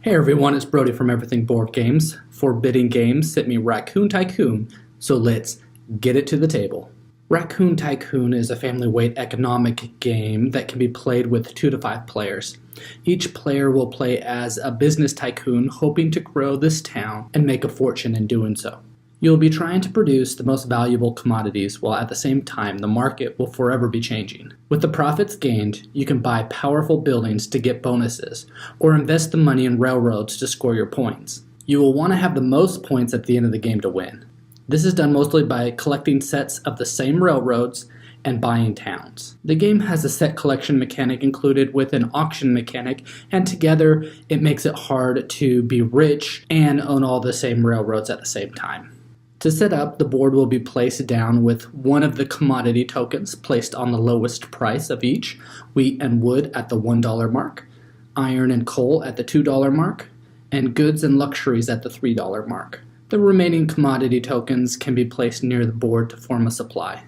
Hey everyone, it's Brody from Everything Board Games. Forbidding Games sent me Raccoon Tycoon, so let's get it to the table. Raccoon Tycoon is a family-weight economic game that can be played with 2 to 5 players. Each player will play as a business tycoon hoping to grow this town and make a fortune in doing so. You'll be trying to produce the most valuable commodities while at the same time the market will forever be changing. With the profits gained, you can buy powerful buildings to get bonuses or invest the money in railroads to score your points. You will want to have the most points at the end of the game to win. This is done mostly by collecting sets of the same railroads and buying towns. The game has a set collection mechanic included with an auction mechanic, and together it makes it hard to be rich and own all the same railroads at the same time. To set up, the board will be placed down with one of the commodity tokens placed on the lowest price of each, wheat and wood at the $1 mark, iron and coal at the $2 mark, and goods and luxuries at the $3 mark. The remaining commodity tokens can be placed near the board to form a supply.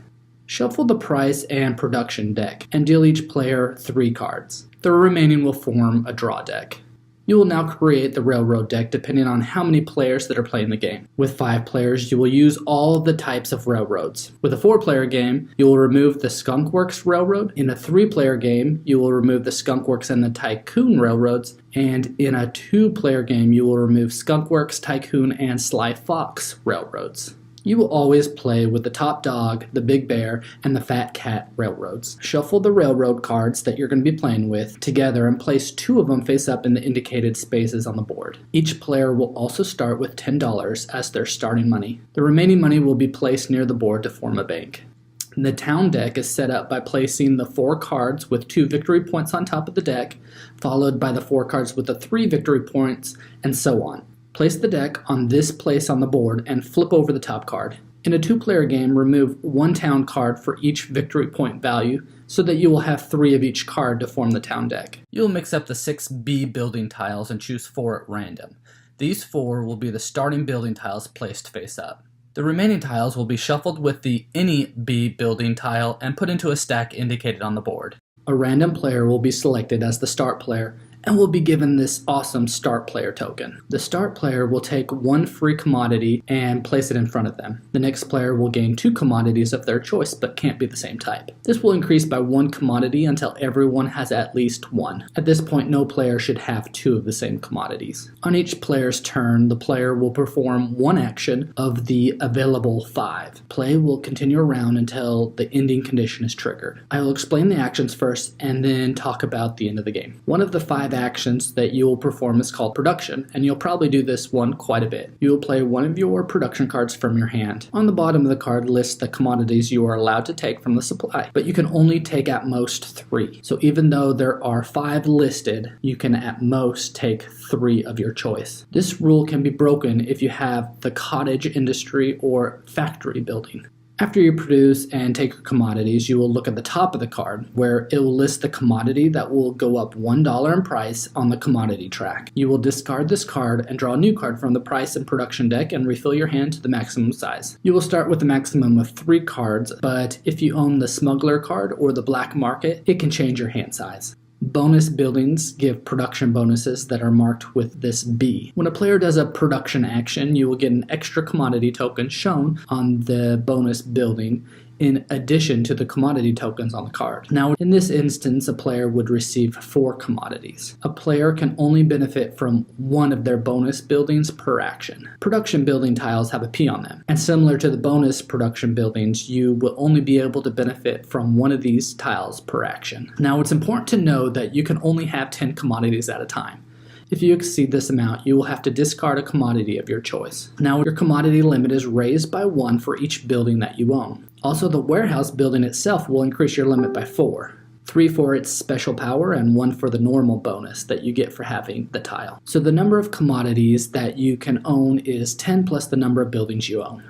Shuffle the price and production deck and deal each player 3 cards. The remaining will form a draw deck. You will now create the railroad deck depending on how many players that are playing the game. With 5 players, you will use all of the types of railroads. With a 4-player game, you will remove the Skunk Works Railroad. In a 3-player game, you will remove the Skunk Works and the Tycoon Railroads. And in a 2-player game, you will remove Skunk Works, Tycoon, and Sly Fox Railroads. You will always play with the Top Dog, the Big Bear, and the Fat Cat railroads. Shuffle the railroad cards that you're going to be playing with together and place 2 of them face up in the indicated spaces on the board. Each player will also start with $10 as their starting money. The remaining money will be placed near the board to form a bank. The town deck is set up by placing the 4 cards with 2 victory points on top of the deck, followed by the 4 cards with the 3 victory points, and so on. Place the deck on this place on the board and flip over the top card. In a 2-player game, remove 1 town card for each victory point value so that you will have 3 of each card to form the town deck. You'll mix up the 6 B building tiles and choose 4 at random. These 4 will be the starting building tiles placed face up. The remaining tiles will be shuffled with the any B building tile and put into a stack indicated on the board. A random player will be selected as the start player and will be given this awesome start player token. The start player will take 1 free commodity and place it in front of them. The next player will gain 2 commodities of their choice but can't be the same type. This will increase by 1 commodity until everyone has at least 1. At this point, no player should have 2 of the same commodities. On each player's turn, the player will perform 1 action of the available 5. Play will continue around until the ending condition is triggered. I will explain the actions first and then talk about the end of the game. One of the 5 actions that you will perform is called production, and you'll probably do this one quite a bit. You will play one of your production cards from your hand. On the bottom of the card lists the commodities you are allowed to take from the supply, but you can only take at most 3. So even though there are 5 listed, you can at most take 3 of your choice. This rule can be broken if you have the cottage industry or factory building. After you produce and take your commodities, you will look at the top of the card where it will list the commodity that will go up $1 in price on the commodity track. You will discard this card and draw a new card from the price and production deck and refill your hand to the maximum size. You will start with a maximum of 3 cards, but if you own the Smuggler card or the black market, it can change your hand size. Bonus buildings give production bonuses that are marked with this B. When a player does a production action, you will get an extra commodity token shown on the bonus building in addition to the commodity tokens on the card. Now, in this instance, a player would receive 4 commodities. A player can only benefit from 1 of their bonus buildings per action. Production building tiles have a P on them, and similar to the bonus production buildings, you will only be able to benefit from 1 of these tiles per action. Now, it's important to know that you can only have 10 commodities at a time. If you exceed this amount, you will have to discard a commodity of your choice. Now, your commodity limit is raised by 1 for each building that you own. Also, the warehouse building itself will increase your limit by 4. 3 for its special power and 1 for the normal bonus that you get for having the tile. So the number of commodities that you can own is 10 plus the number of buildings you own.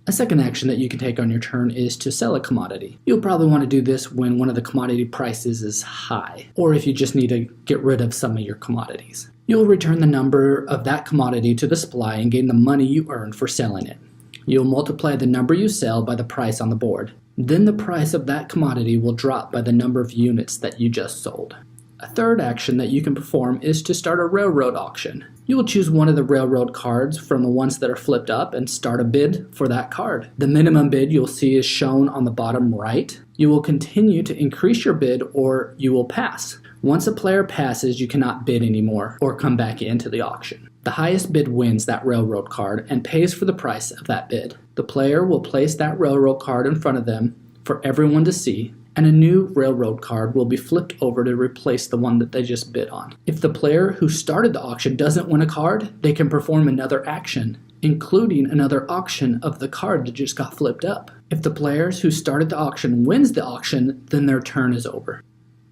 A second action that you can take on your turn is to sell a commodity. You'll probably want to do this when one of the commodity prices is high, or if you just need to get rid of some of your commodities. You'll return the number of that commodity to the supply and gain the money you earned for selling it. You'll multiply the number you sell by the price on the board. Then the price of that commodity will drop by the number of units that you just sold. A third action that you can perform is to start a railroad auction. You will choose one of the railroad cards from the ones that are flipped up and start a bid for that card. The minimum bid you'll see is shown on the bottom right. You will continue to increase your bid or you will pass. Once a player passes, you cannot bid anymore or come back into the auction. The highest bid wins that railroad card and pays for the price of that bid. The player will place that railroad card in front of them for everyone to see, and a new railroad card will be flipped over to replace the one that they just bid on. If the player who started the auction doesn't win a card, they can perform another action, including another auction of the card that just got flipped up. If the players who started the auction wins the auction, then their turn is over.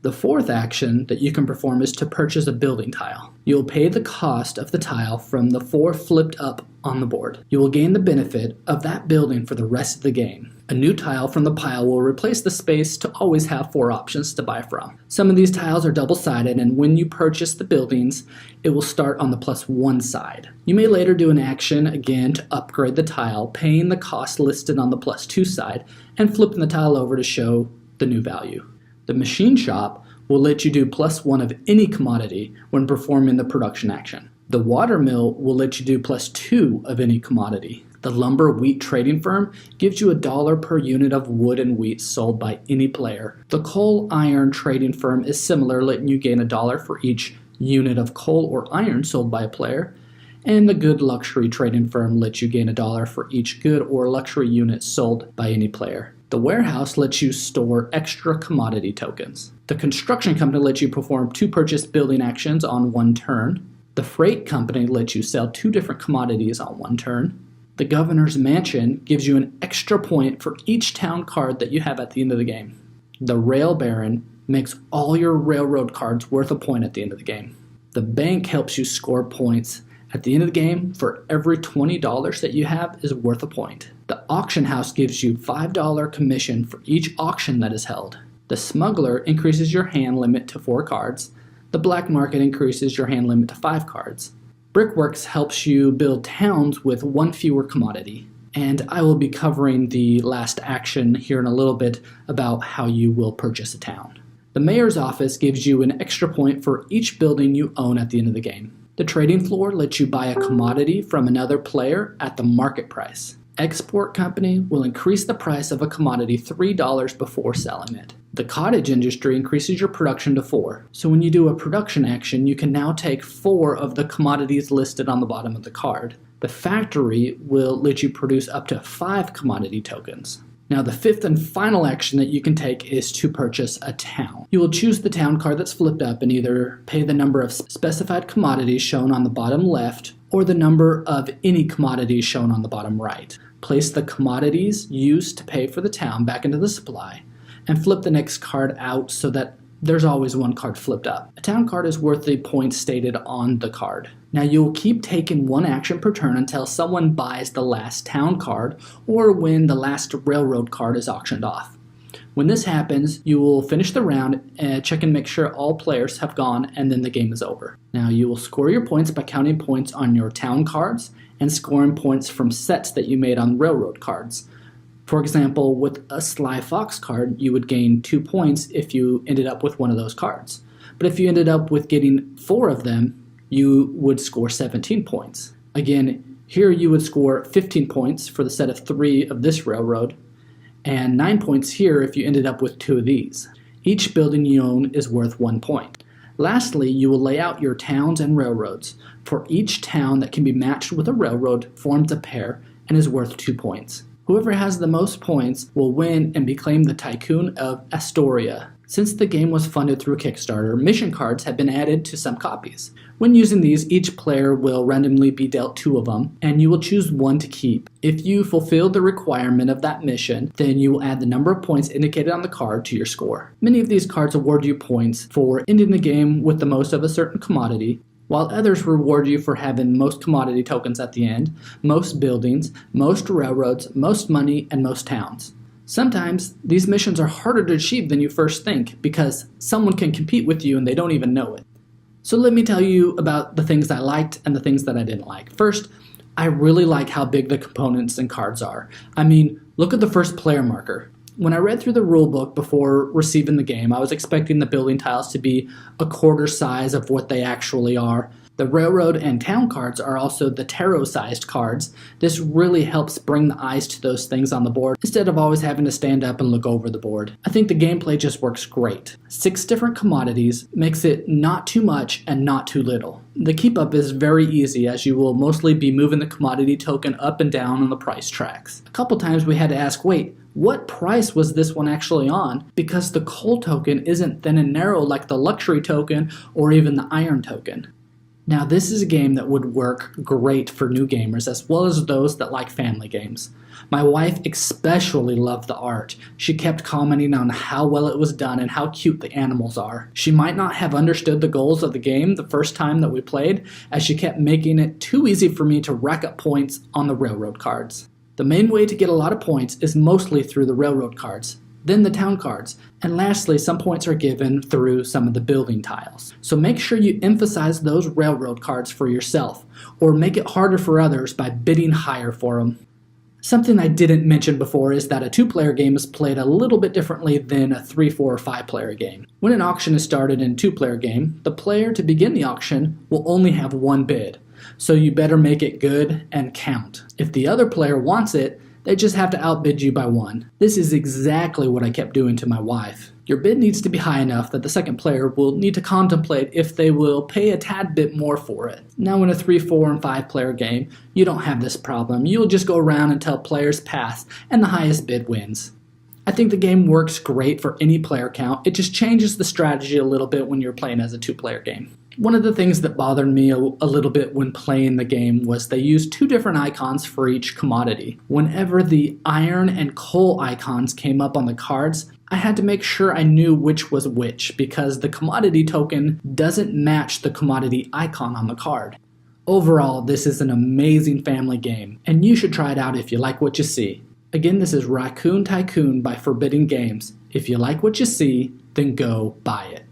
The fourth action that you can perform is to purchase a building tile. You will pay the cost of the tile from the 4 flipped up on the board. You will gain the benefit of that building for the rest of the game. A new tile from the pile will replace the space to always have 4 options to buy from. Some of these tiles are double-sided, and when you purchase the buildings, it will start on the +1 side. You may later do an action again to upgrade the tile, paying the cost listed on the +2 side, and flipping the tile over to show the new value. The machine shop will let you do +1 of any commodity when performing the production action. The water mill will let you do +2 of any commodity. The lumber wheat trading firm gives you $1 per unit of wood and wheat sold by any player. The coal iron trading firm is similar, letting you gain $1 for each unit of coal or iron sold by a player. And the good luxury trading firm lets you gain $1 for each good or luxury unit sold by any player. The warehouse lets you store extra commodity tokens. The construction company lets you perform 2 purchase building actions on 1 turn. The freight company lets you sell 2 different commodities on 1 turn. The governor's mansion gives you an extra point for each town card that you have at the end of the game. The rail baron makes all your railroad cards worth a point at the end of the game. The bank helps you score points. At the end of the game, for every $20 that you have is worth a point. The auction house gives you $5 commission for each auction that is held. The smuggler increases your hand limit to 4 cards. The black market increases your hand limit to 5 cards. Brickworks helps you build towns with 1 fewer commodity. And I will be covering the last action here in a little bit about how you will purchase a town. The mayor's office gives you an extra point for each building you own at the end of the game. The trading floor lets you buy a commodity from another player at the market price. Export company will increase the price of a commodity $3 before selling it. The cottage industry increases your production to 4. So when you do a production action, you can now take 4 of the commodities listed on the bottom of the card. The factory will let you produce up to 5 commodity tokens. Now the 5th and final action that you can take is to purchase a town. You will choose the town card that's flipped up and either pay the number of specified commodities shown on the bottom left or the number of any commodities shown on the bottom right. Place the commodities used to pay for the town back into the supply and flip the next card out so that there's always 1 card flipped up. A town card is worth the points stated on the card. Now you'll keep taking 1 action per turn until someone buys the last town card or when the last railroad card is auctioned off. When this happens, you will finish the round, check and make sure all players have gone, and then the game is over. Now you will score your points by counting points on your town cards and scoring points from sets that you made on railroad cards. For example, with a Sly Fox card, you would gain 2 points if you ended up with one of those cards. But if you ended up with getting 4 of them, you would score 17 points. Again, here you would score 15 points for the set of 3 of this railroad, and 9 points here if you ended up with 2 of these. Each building you own is worth 1 point. Lastly, you will lay out your towns and railroads. For each town that can be matched with a railroad forms a pair and is worth 2 points. Whoever has the most points will win and be claimed the Tycoon of Astoria. Since the game was funded through Kickstarter, mission cards have been added to some copies. When using these, each player will randomly be dealt 2 of them, and you will choose 1 to keep. If you fulfill the requirement of that mission, then you will add the number of points indicated on the card to your score. Many of these cards award you points for ending the game with the most of a certain commodity, while others reward you for having most commodity tokens at the end, most buildings, most railroads, most money, and most towns. Sometimes these missions are harder to achieve than you first think because someone can compete with you and they don't even know it. So let me tell you about the things I liked and the things that I didn't like. First, I really like how big the components and cards are. I mean, look at the first player marker. When I read through the rulebook before receiving the game, I was expecting the building tiles to be a quarter size of what they actually are. The railroad and town cards are also the tarot-sized cards. This really helps bring the eyes to those things on the board instead of always having to stand up and look over the board. I think the gameplay just works great. 6 different commodities makes it not too much and not too little. The keep up is very easy as you will mostly be moving the commodity token up and down on the price tracks. A couple times we had to ask, wait, what price was this one actually on? Because the coal token isn't thin and narrow like the luxury token or even the iron token. Now this is a game that would work great for new gamers as well as those that like family games. My wife especially loved the art. She kept commenting on how well it was done and how cute the animals are. She might not have understood the goals of the game the first time that we played, as she kept making it too easy for me to rack up points on the railroad cards. The main way to get a lot of points is mostly through the railroad cards, then the town cards, and lastly some points are given through some of the building tiles. So make sure you emphasize those railroad cards for yourself, or make it harder for others by bidding higher for them. Something I didn't mention before is that a 2-player game is played a little bit differently than a 3, 4, or 5-player game. When an auction is started in a 2-player game, the player to begin the auction will only have 1 bid, so you better make it good and count. If the other player wants it, they just have to outbid you by 1. This is exactly what I kept doing to my wife. Your bid needs to be high enough that the second player will need to contemplate if they will pay a tad bit more for it. Now in a 3, 4, and 5-player game, you don't have this problem. You'll just go around until players pass and the highest bid wins. I think the game works great for any player count. It just changes the strategy a little bit when you're playing as a 2-player game. One of the things that bothered me a little bit when playing the game was they used 2 different icons for each commodity. Whenever the iron and coal icons came up on the cards, I had to make sure I knew which was which because the commodity token doesn't match the commodity icon on the card. Overall, this is an amazing family game, and you should try it out if you like what you see. Again, this is Raccoon Tycoon by Forbidden Games. If you like what you see, then go buy it.